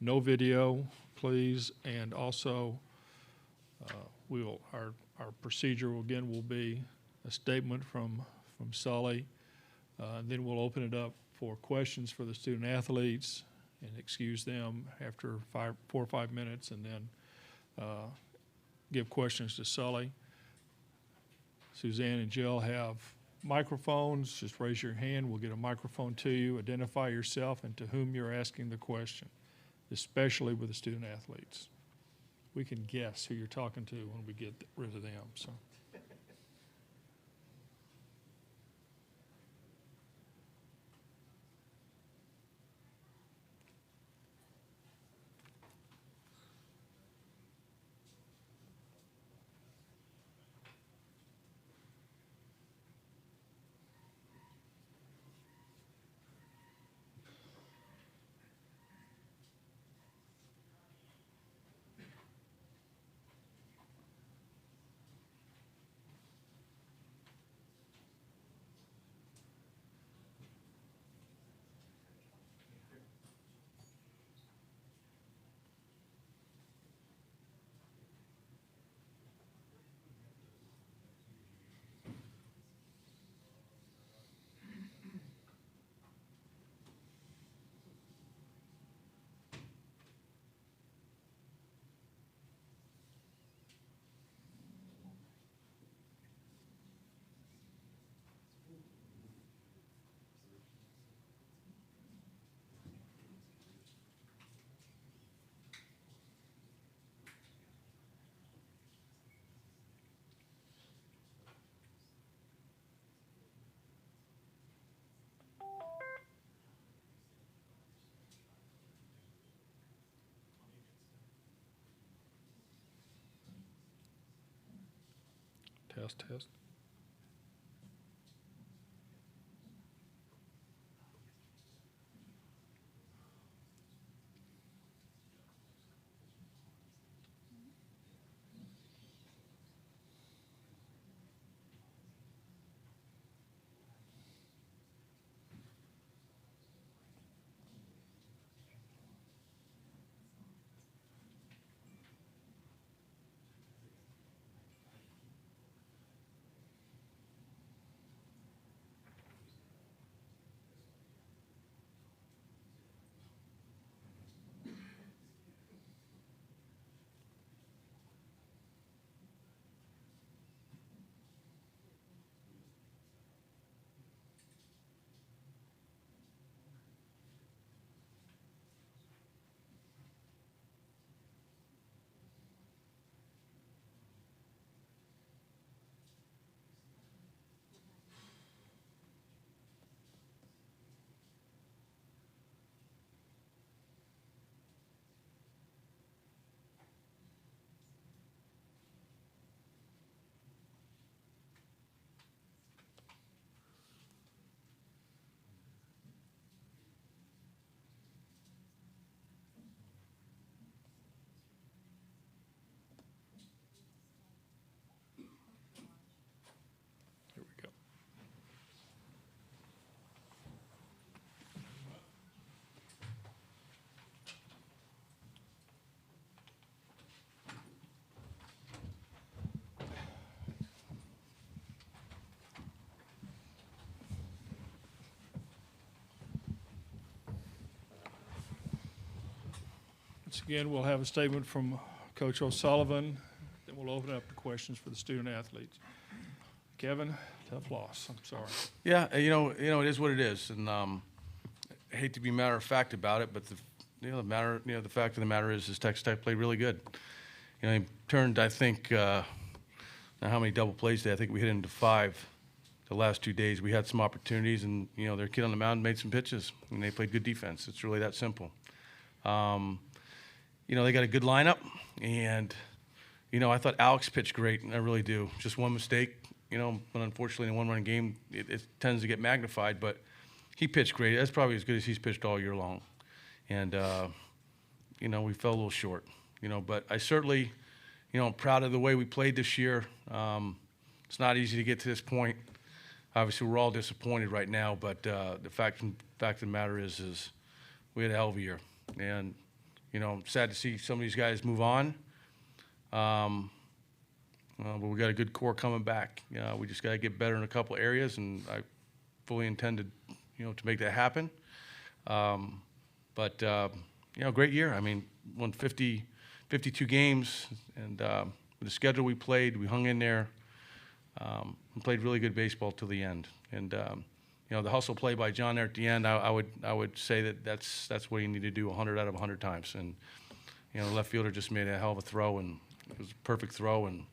No video, please, and also our procedure again will be a statement from Sully. Then we'll open it up for questions for the student athletes and excuse them after 4 or 5 minutes, and then give questions to Sully. Suzanne and Jill have microphones. Just raise your hand. We'll get a microphone to you. Identify yourself and to whom you're asking the question, especially with the student athletes. We can guess who you're talking to when we get rid of them. So. Test. Here we go. Once again, we'll have a statement from Coach O'Sullivan, then we'll open up the questions for the student athletes. Kevin, tough loss. I'm sorry. Yeah, it is what it is, and I hate to be matter of fact about it, but the fact of the matter is Texas Tech played really good. He turned, I think, now how many double plays did I think we hit into 5 the last 2 days. We had some opportunities, and their kid on the mound made some pitches, and they played good defense. It's really that simple. They got a good lineup, and I thought Alex pitched great, and I really do. Just one mistake, but unfortunately in a one-run game, it tends to get magnified, but he pitched great. That's probably as good as he's pitched all year long. And, we fell a little short, but I certainly, I'm proud of the way we played this year. It's not easy to get to this point. Obviously, we're all disappointed right now, but the fact of the matter is we had a hell of a year. And I'm sad to see some of these guys move on. But we got a good core coming back. We just got to get better in a couple areas, and I fully intended, to make that happen. Great year. I mean, won 52 games, and with the schedule we played, we hung in there and played really good baseball till the end. And the hustle play by John there at the end, I would say that's what you need to do 100 out of 100 times. And the left fielder just made a hell of a throw, and it was a perfect throw. And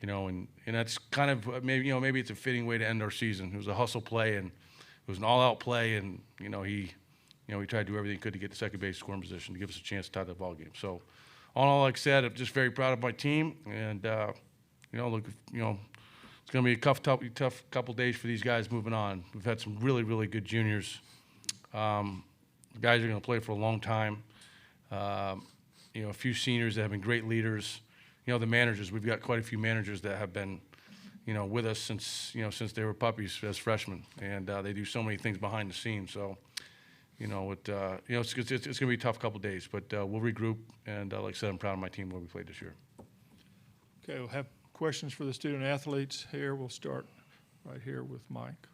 and that's kind of maybe it's a fitting way to end our season. It was a hustle play, and it was an all-out play, and he tried to do everything he could to get the second base scoring position to give us a chance to tie the ball game. So, all in all, like I said, I'm just very proud of my team, and look, it's going to be a tough couple days for these guys moving on. We've had some really, really good juniors. The guys are going to play for a long time. A few seniors that have been great leaders. The managers, we've got quite a few managers that have been, with us since they were puppies as freshmen, and they do so many things behind the scenes. So, it's going to be a tough couple days, but we'll regroup. And like I said, I'm proud of my team where we played this year. Okay, we'll have questions for the student athletes here. We'll start right here with Mike.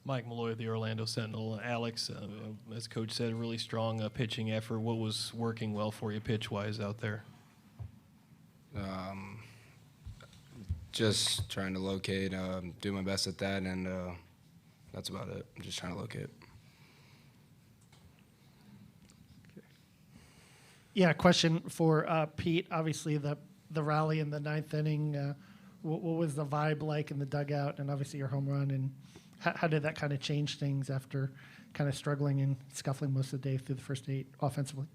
Mike Malloy of the Orlando Sentinel. Alex, as Coach said, a really strong pitching effort. What was working well for you pitch-wise out there? Just trying to locate, do my best at that, and that's about it. I'm just trying to locate. Yeah, question for Pete. Obviously, the rally in the ninth inning, what was the vibe like in the dugout, and obviously your home run, and how did that kind of change things after kind of struggling and scuffling most of the day through the first 8 offensively?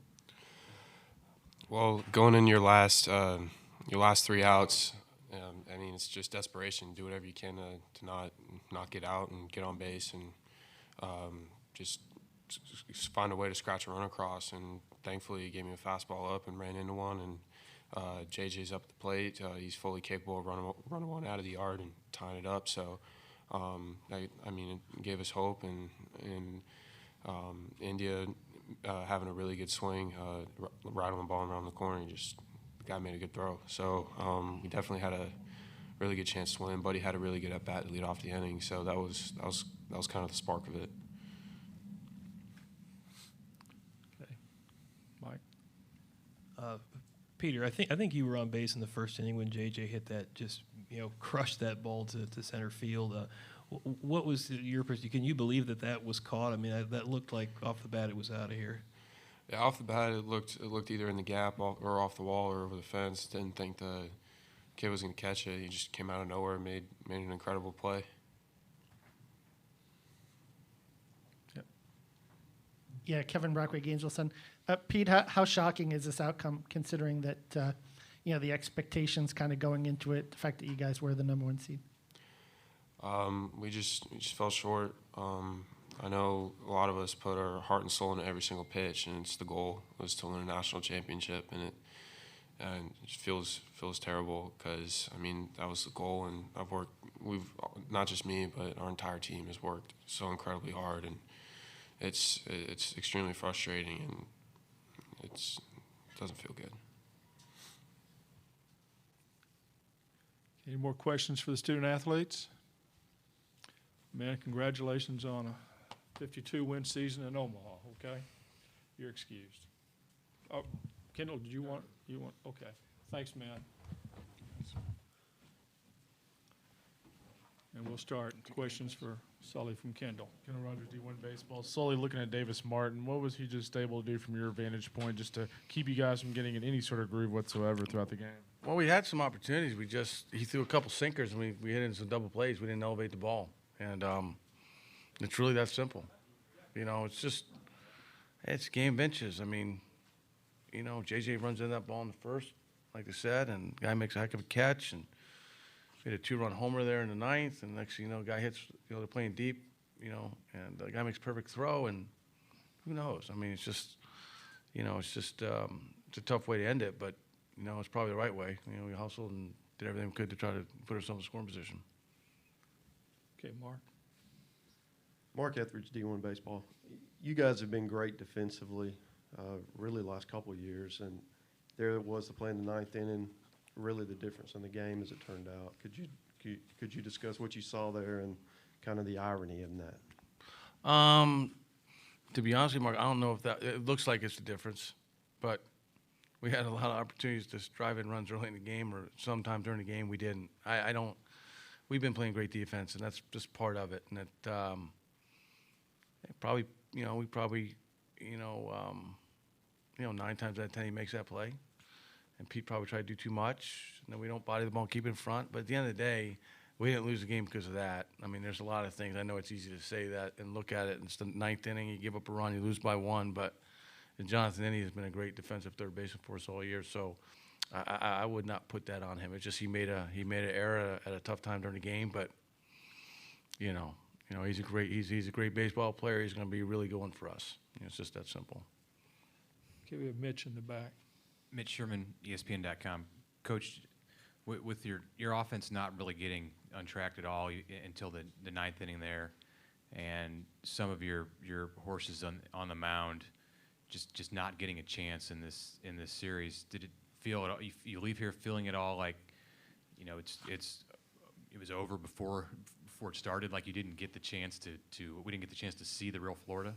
Well, going in your last 3 outs, I mean, it's just desperation. Do whatever you can to not get out and get on base, and just find a way to scratch a run across. And thankfully, he gave me a fastball up and ran into one. And JJ's up at the plate. He's fully capable of running one out of the yard and tying it up. So, I mean, it gave us hope. And India having a really good swing, right on the ball around the corner. The guy made a good throw. So we definitely had a really good chance to win. Buddy had a really good at bat to lead off the inning. So that was kind of the spark of it. Okay, Mike. Peter, I think you were on base in the first inning when JJ hit that, just crushed that ball to center field. What was your perspective? Can you believe that was caught? I mean, that looked like off the bat it was out of here. Yeah, off the bat it looked either in the gap or off the wall or over the fence. Didn't think the kid was going to catch it. He just came out of nowhere and made an incredible play. Yeah, Kevin Brockway, Gainesville Sun. Pete, how shocking is this outcome, considering that the expectations kind of going into it, the fact that you guys were the #1 seed? We just fell short. I know a lot of us put our heart and soul into every single pitch, and the goal was to win a national championship, and it just feels terrible because I mean that was the goal, and we've not just me but our entire team has worked so incredibly hard, and it's extremely frustrating, and it doesn't feel good. Any more questions for the student athletes? Man, congratulations on a 52-win season in Omaha, okay? You're excused. Oh, Kendall, did you want, okay. Thanks, man. And we'll start questions for Sully from Kendall. Kendall Rogers, D1 Baseball. Sully, looking at Davis Martin, what was he just able to do from your vantage point just to keep you guys from getting in any sort of groove whatsoever throughout the game? Well, we had some opportunities. He threw a couple sinkers, and we hit into some double plays. We didn't elevate the ball. And it's really that simple. It's game of inches. I mean, JJ runs in that ball in the first, like I said, and the guy makes a heck of a catch, and we had a 2-run homer there in the ninth, and next thing you know, guy hits, they're playing deep, and the guy makes a perfect throw, and who knows? I mean, it's a tough way to end it, but, it's probably the right way. We hustled and did everything we could to try to put ourselves in scoring position. Okay, Mark. Mark Etheridge, D1 Baseball. You guys have been great defensively. really last couple of years. And there it was, the play in the ninth inning, really the difference in the game as it turned out. Could you discuss what you saw there and kind of the irony in that? To be honest with you, Mark, I don't know if that, it looks like it's the difference, but we had a lot of opportunities to drive in runs early in the game, or sometime during the game we didn't. I don't, we've been playing great defense, and that's just part of it. And it, probably, we probably, 9 times out of 10 he makes that play. And Pete probably tried to do too much, and then we don't body the ball and keep it in front. But at the end of the day, we didn't lose the game because of that. I mean, there's a lot of things. I know it's easy to say that and look at it. It's the ninth inning. You give up a run, you lose by 1. But Jonathan Innie has been a great defensive third baseman for us all year. So I would not put that on him. It's just he made an error at a tough time during the game. But he's a great baseball player. He's going to be a really good one for us. It's just that simple. Okay, we have Mitch in the back. Mitch Sherman, ESPN.com. Coach, with your offense not really getting untracked at all until the ninth inning there, and some of your horses on the mound just not getting a chance in this series, did it feel at all, you leave here feeling it all like it was over before it started, like you didn't get the chance we didn't get the chance to see the real Florida?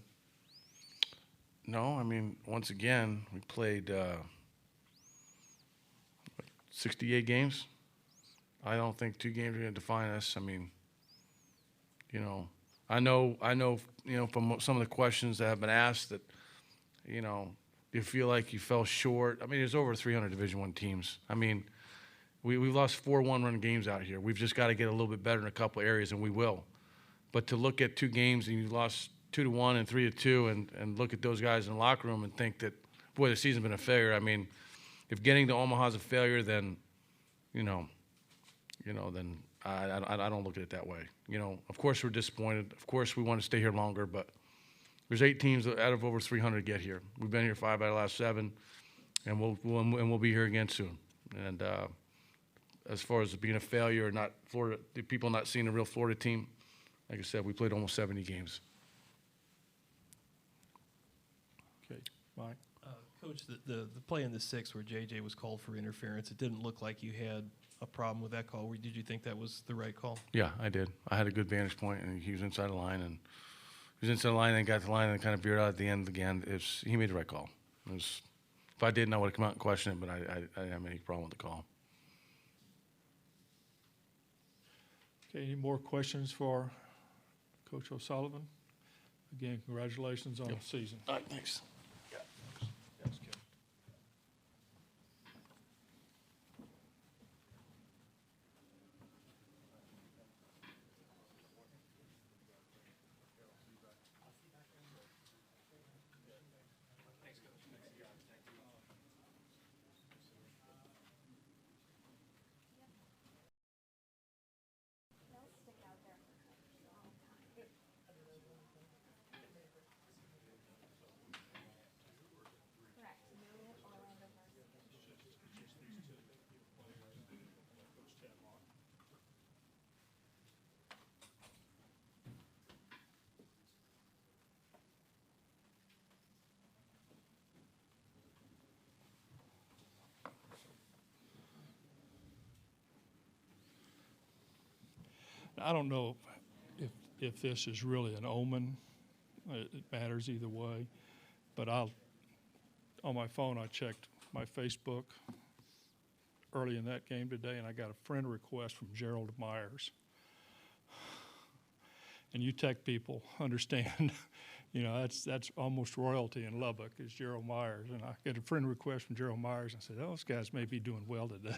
No, I mean, once again, we played 68 games. I don't think 2 games are going to define us. I mean, I know, from some of the questions that have been asked that, do you feel like you fell short? I mean, there's over 300 Division I teams. I mean, we've lost 4 one-run games out here. We've just got to get a little bit better in a couple of areas, and we will. But to look at 2 games and you lost 2-1 and 3-2, and look at those guys in the locker room and think that, boy, the season's been a failure. I mean, if getting to Omaha's a failure, then, then I don't look at it that way. Of course we're disappointed. Of course we want to stay here longer, but there's 8 teams out of over 300 get here. We've been here 5 out of the last 7, and we'll be here again soon. And as far as being a failure or not, Florida, the people not seeing a real Florida team, like I said, we played almost 70 games. Okay, Mike. Coach, the play in the 6th where JJ was called for interference, it didn't look like you had a problem with that call. Did you think that was the right call? Yeah, I did. I had a good vantage point, and he was inside the line, and got the line and kind of veered out at the end again. He made the right call. If I didn't, I would have come out and questioned it, but I didn't have any problem with the call. Okay, any more questions for Coach O'Sullivan? Again, congratulations on the season. All right, thanks. I don't know if this is really an omen. It matters either way. But on my phone, I checked my Facebook early in that game today, and I got a friend request from Gerald Myers. And you tech people understand, that's almost royalty in Lubbock is Gerald Myers. And I got a friend request from Gerald Myers, and I said, oh, those guys may be doing well today.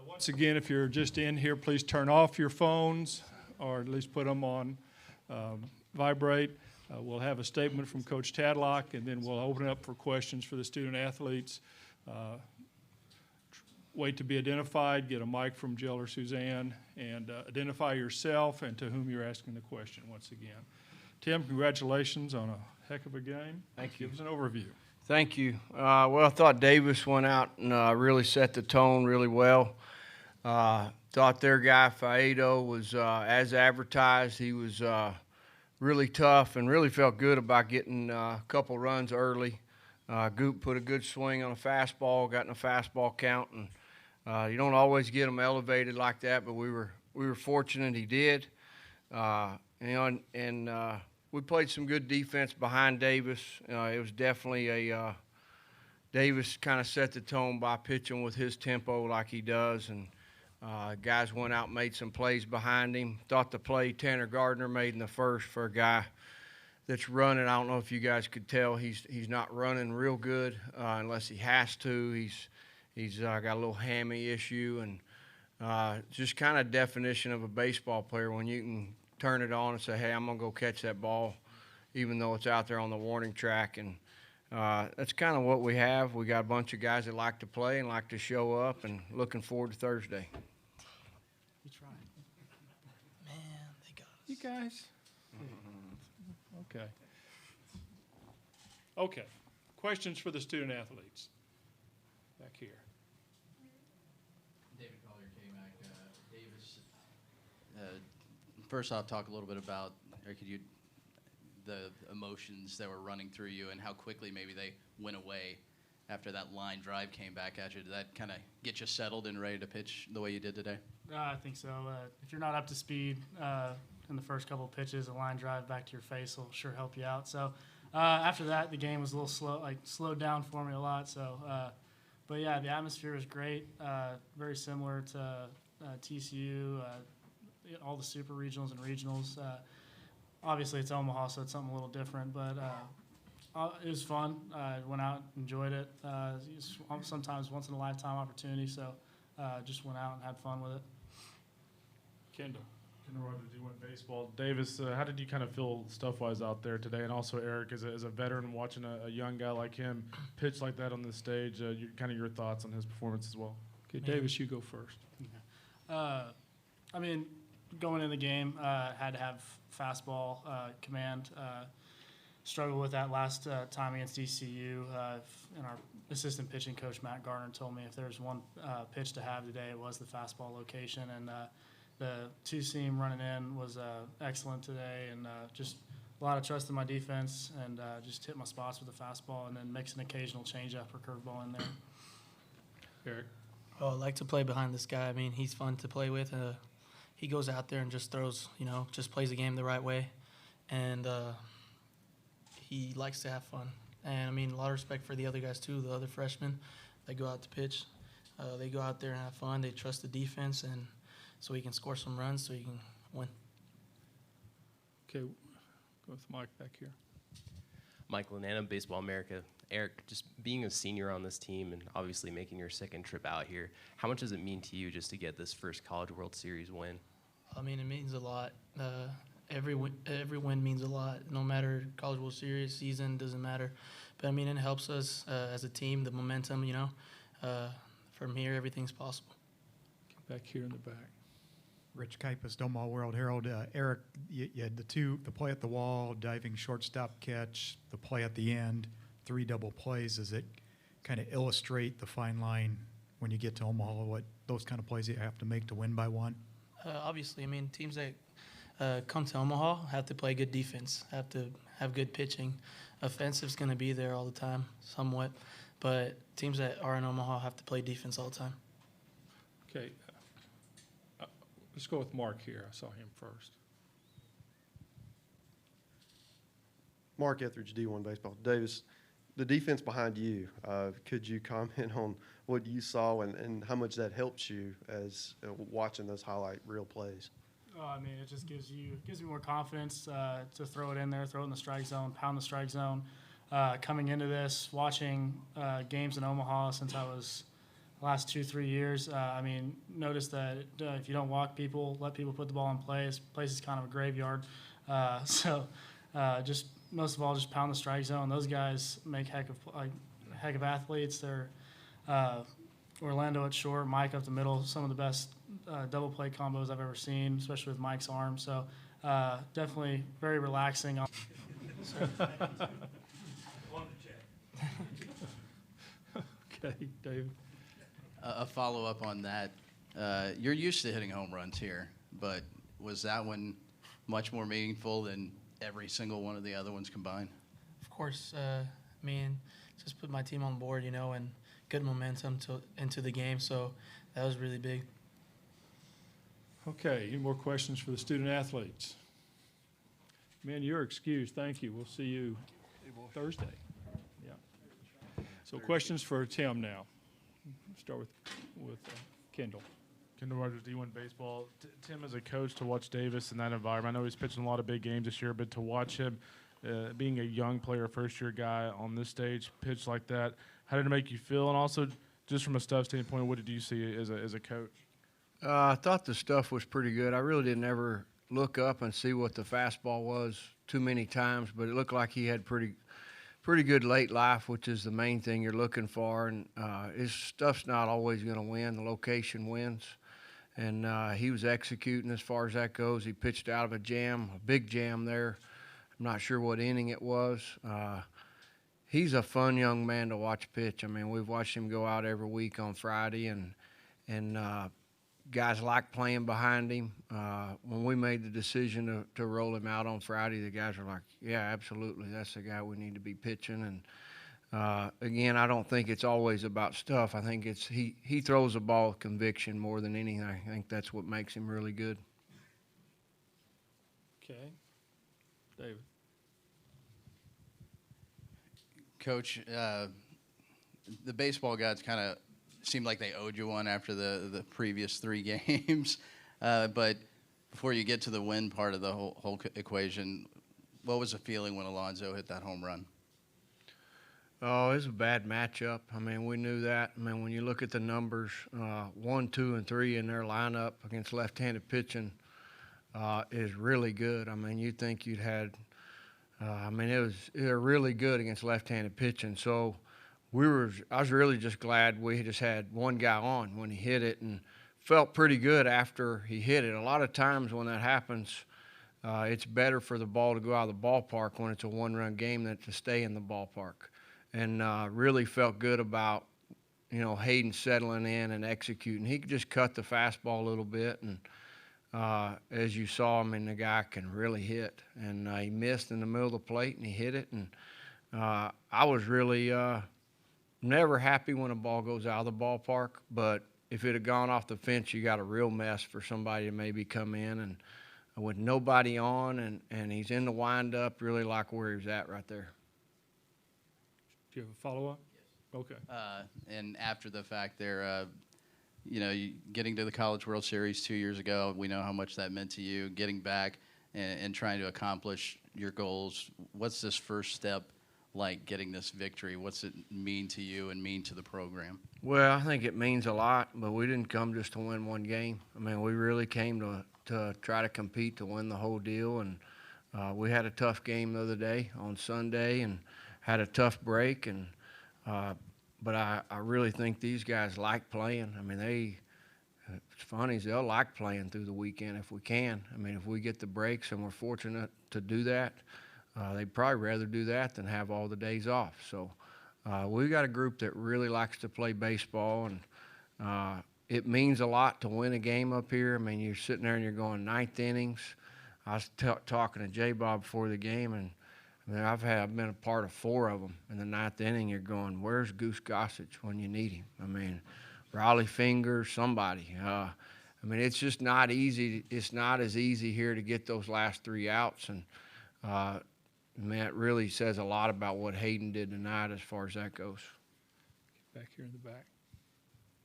Once again, if you're just in here, please turn off your phones or at least put them on vibrate. We'll have a statement from Coach Tadlock, and then we'll open it up for questions for the student athletes. wait to be identified, get a mic from Jill or Suzanne, and identify yourself and to whom you're asking the question once again. Tim, congratulations on a heck of a game. Thank you. Give us an overview. Thank you. Well, I thought Davis went out and really set the tone really well. Thought their guy, Faedo, was as advertised. He was really tough and really felt good about getting a couple runs early. Goop put a good swing on a fastball, got in a fastball count, and you don't always get them elevated like that, but we were fortunate he did. We played some good defense behind Davis. It was definitely Davis kind of set the tone by pitching with his tempo like he does, and guys went out and made some plays behind him. Thought the play Tanner Gardner made in the first for a guy that's running, I don't know if you guys could tell, he's not running real good unless he has to. He's got a little hammy issue, and just kind of definition of a baseball player when you can turn it on and say, hey, I'm going to go catch that ball, even though it's out there on the warning track. And that's kind of what we have. We got a bunch of guys that like to play and like to show up, and looking forward to Thursday. We tried. Man, they got us. You guys? Okay. Okay. Questions for the student athletes? Back here. David Collier, K-Mac. Davis, first off, talk a little bit about, or could you, the emotions that were running through you and how quickly maybe they went away after that line drive came back at you. Did that kind of get you settled and ready to pitch the way you did today? I think so. If you're not up to speed in the first couple of pitches, a line drive back to your face will sure help you out. So after that, the game was a little slow, slowed down for me a lot. So, but yeah, the atmosphere was great. Very similar to TCU, all the super regionals and regionals. Obviously, it's Omaha, so it's something a little different, but it was fun. I went out, enjoyed it. It's sometimes once in a lifetime opportunity, so just went out and had fun with it. Kendall. Kendall Rogers, D1 Baseball. Davis, how did you kind of feel stuff-wise out there today? And also, Eric, as a veteran watching a young guy like him pitch like that on the stage, kind of your thoughts on his performance as well. Okay, Davis, you go first. I mean, going in the game, had to have fastball command. Struggled with that last time against ECU. And our assistant pitching coach, Matt Garner, told me if there's one pitch to have today, it was the fastball location. And the two-seam running in was excellent today, and just a lot of trust in my defense, and just hit my spots with the fastball, and then mix an occasional changeup or curveball in there. Eric. Oh, I like to play behind this guy. I mean, he's fun to play with. He goes out there and just throws, just plays the game the right way, and he likes to have fun. And I mean, a lot of respect for the other guys too, the other freshmen that go out to pitch. They go out there and have fun. They trust the defense, and so he can score some runs so he can win. Okay, go with Mike back here. Mike Lanana, Baseball America. Eric, just being a senior on this team and obviously making your second trip out here, how much does it mean to you just to get this first College World Series win? I mean, it means a lot. Every win means a lot. No matter College World Series, season, doesn't matter. But, I mean, it helps us as a team, the momentum, From here, everything's possible. Back here in the back. Rich Kipis, Omaha World Herald. Eric, you had the play at the wall, diving shortstop catch, the play at the end, 3 double plays. Does it kind of illustrate the fine line when you get to Omaha, what those kind of plays you have to make to win by one? Obviously, I mean, teams that come to Omaha have to play good defense, have to have good pitching. Offensive's going to be there all the time, somewhat. But teams that are in Omaha have to play defense all the time. Okay. Let's go with Mark here. I saw him first. Mark Etheridge, D1 Baseball. Davis, the defense behind you, could you comment on what you saw and how much that helps you as watching those highlight reel plays? I mean, it just gives me more confidence to throw it in there, throw it in the strike zone, pound the strike zone. Coming into this, watching games in Omaha since I was last 2-3 years, I mean, notice that if you don't walk people, let people put the ball in play, this place is kind of a graveyard. So just most of all, just pound the strike zone. Those guys make heck of athletes. They're Orlando at short, Mike up the middle, some of the best double play combos I've ever seen, especially with Mike's arm. So definitely very relaxing. Okay, David. A follow-up on that. You're used to hitting home runs here, but was that one much more meaningful than every single one of the other ones combined? Of course, just put my team on board, and good momentum into the game. So that was really big. Okay, any more questions for the student athletes? Man, you're excused. Thank you. We'll see you Thursday. Yeah. So questions for Tim now. Start with Kendall. Kendall Rogers, D1 Baseball. Tim, as a coach, to watch Davis in that environment, I know he's pitching a lot of big games this year, but to watch him being a young player, first-year guy on this stage, pitch like that, how did it make you feel? And also, just from a stuff standpoint, what did you see as a coach? I thought the stuff was pretty good. I really didn't ever look up and see what the fastball was too many times, but it looked like he had pretty good late life, which is the main thing you're looking for. And his stuff's not always going to win. The location wins. And he was executing as far as that goes. He pitched out of a jam, a big jam there. I'm not sure what inning it was. He's a fun young man to watch pitch. I mean, we've watched him go out every week on Friday, and guys like playing behind him. When we made the decision to roll him out on Friday, the guys were like, yeah, absolutely, that's the guy we need to be pitching. And again, I don't think it's always about stuff. I think it's he throws the ball with conviction more than anything. I think that's what makes him really good. Okay. David. Coach, the baseball gods kind of seemed like they owed you one after the previous 3 games. But before you get to the win part of the whole equation, what was the feeling when Alonso hit that home run? Oh, it was a bad matchup. I mean, we knew that. I mean, when you look at the numbers, 1, 2, and 3 in their lineup against left-handed pitching is really good. I mean, you'd think you'd had they're really good against left-handed pitching. So I was really just glad we just had one guy on when he hit it, and felt pretty good after he hit it. A lot of times when that happens, it's better for the ball to go out of the ballpark when it's a one-run game than to stay in the ballpark. And really felt good about, Hayden settling in and executing. He could just cut the fastball a little bit, and as you saw, the guy can really hit. And he missed in the middle of the plate, and he hit it. And I was really never happy when a ball goes out of the ballpark, but if it had gone off the fence, you got a real mess for somebody to maybe come in. And with nobody on, and he's in the windup, really like where he was at right there. Do you have a follow-up? Yes. Okay. And after the fact there, getting to the College World Series 2 years ago, we know how much that meant to you. Getting back and trying to accomplish your goals, what's this first step like, getting this victory? What's it mean to you and mean to the program? Well, I think it means a lot, but we didn't come just to win one game. I mean, we really came to try to compete to win the whole deal, and we had a tough game the other day on Sunday and had a tough break, and but I really think these guys like playing. I mean, it's funny, they'll like playing through the weekend if we can. I mean, if we get the breaks and we're fortunate to do that, they'd probably rather do that than have all the days off. So we've got a group that really likes to play baseball, and it means a lot to win a game up here. I mean, you're sitting there and you're going 9th innings. I was talking to J-Bob before the game, and I've been a part of 4 of them. In the 9th inning, you're going, where's Goose Gossage when you need him? I mean, Raleigh Fingers, somebody. I mean, it's just not easy. It's not as easy here to get those last 3 outs. And, it really says a lot about what Hayden did tonight as far as that goes. Back here in the back.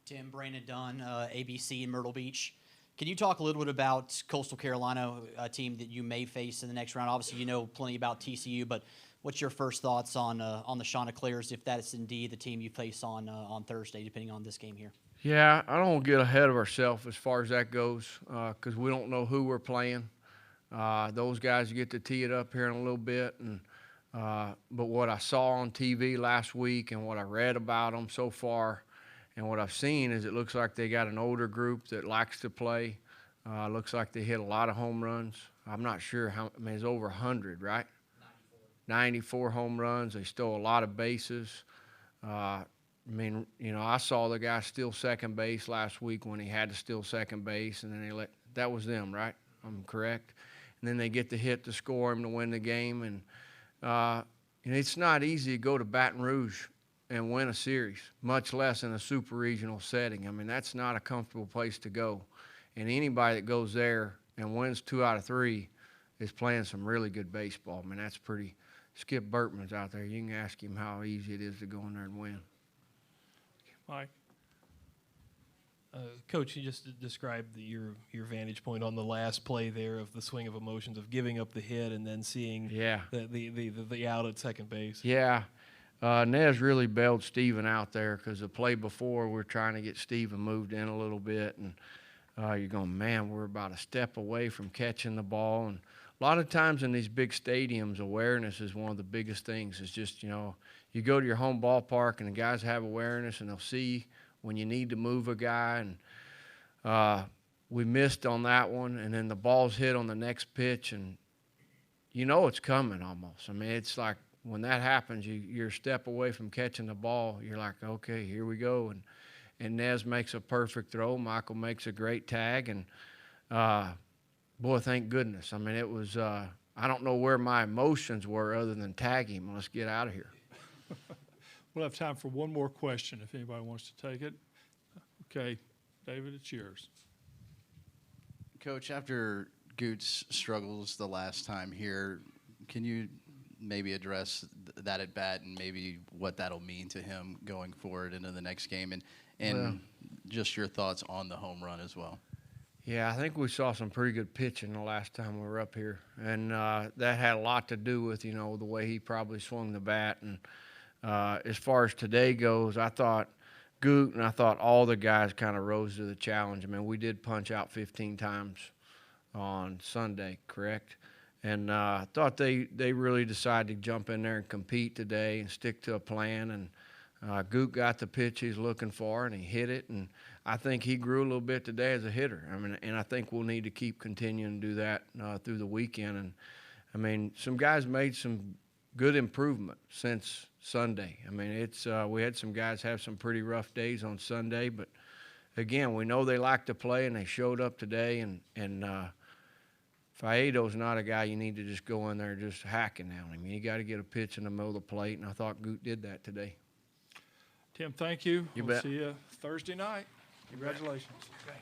Tim, Brandon Dunn, ABC in Myrtle Beach. Can you talk a little bit about Coastal Carolina, a team that you may face in the next round? Obviously, you know plenty about TCU, but what's your first thoughts on the Chanticleers, if that is indeed the team you face on Thursday, depending on this game here? Yeah, I don't want to get ahead of ourselves as far as that goes, because we don't know who we're playing. Those guys get to tee it up here in a little bit, and but what I saw on TV last week and what I read about them so far, And what I've seen is it looks like they got an older group that likes to play. Looks like they hit a lot of home runs. I'm not sure how, I mean, it's over 100, right? 94 home runs. They stole a lot of bases. I mean, you know, I saw the guy steal second base last week when he had to steal second base, and then that was them, right? I'm correct. And then they get the hit to score him to win the game. And you know, it's not easy to go to Baton Rouge and win a series, much less in a super regional setting. I mean, that's not a comfortable place to go. And anybody that goes there and wins 2 out of 3 is playing some really good baseball. I mean, that's pretty. Skip Burtman's out there. You can ask him how easy it is to go in there and win. Mike? Coach, you just described your vantage point on the last play there of the swing of emotions of giving up the hit and then seeing the out at second base. Yeah. Nez really bailed Steven out there because the play before we're trying to get Steven moved in a little bit, and you're going, man, we're about a step away from catching the ball. And a lot of times in these big stadiums, awareness is one of the biggest things. It's just, you know, you go to your home ballpark and the guys have awareness and they'll see when you need to move a guy. And we missed on that one, and then the ball's hit on the next pitch, and you know it's coming almost. I mean, it's like when that happens, you're a step away from catching the ball. You're like, okay, here we go. And Nez makes a perfect throw. Michael makes a great tag. And, boy, thank goodness. I mean, it was I don't know where my emotions were other than tag him. Let's get out of here. We'll have time for one more question if anybody wants to take it. Okay, David, it's yours. Coach, after Goots struggles the last time here, can you maybe address that at bat and maybe what that'll mean to him going forward into the next game, and just your thoughts on the home run as well? Yeah, I think we saw some pretty good pitching the last time we were up here, and that had a lot to do with, you know, the way he probably swung the bat. And as far as today goes, I thought Goot and I thought all the guys kind of rose to the challenge. I mean, we did punch out 15 times on Sunday, correct? And I thought they really decided to jump in there and compete today and stick to a plan. And Goot got the pitch he's looking for, and he hit it. And I think he grew a little bit today as a hitter. I mean, and I think we'll need to keep continuing to do that through the weekend. And, I mean, some guys made some good improvement since Sunday. I mean, it's we had some guys have some pretty rough days on Sunday, but again, we know they like to play, and they showed up today. And Faedo's not a guy you need to just go in there and just hacking on him. You got to get a pitch in the middle of the plate, and I thought Goot did that today. Tim, thank you. You We'll bet. see you Thursday night. Congratulations. Okay.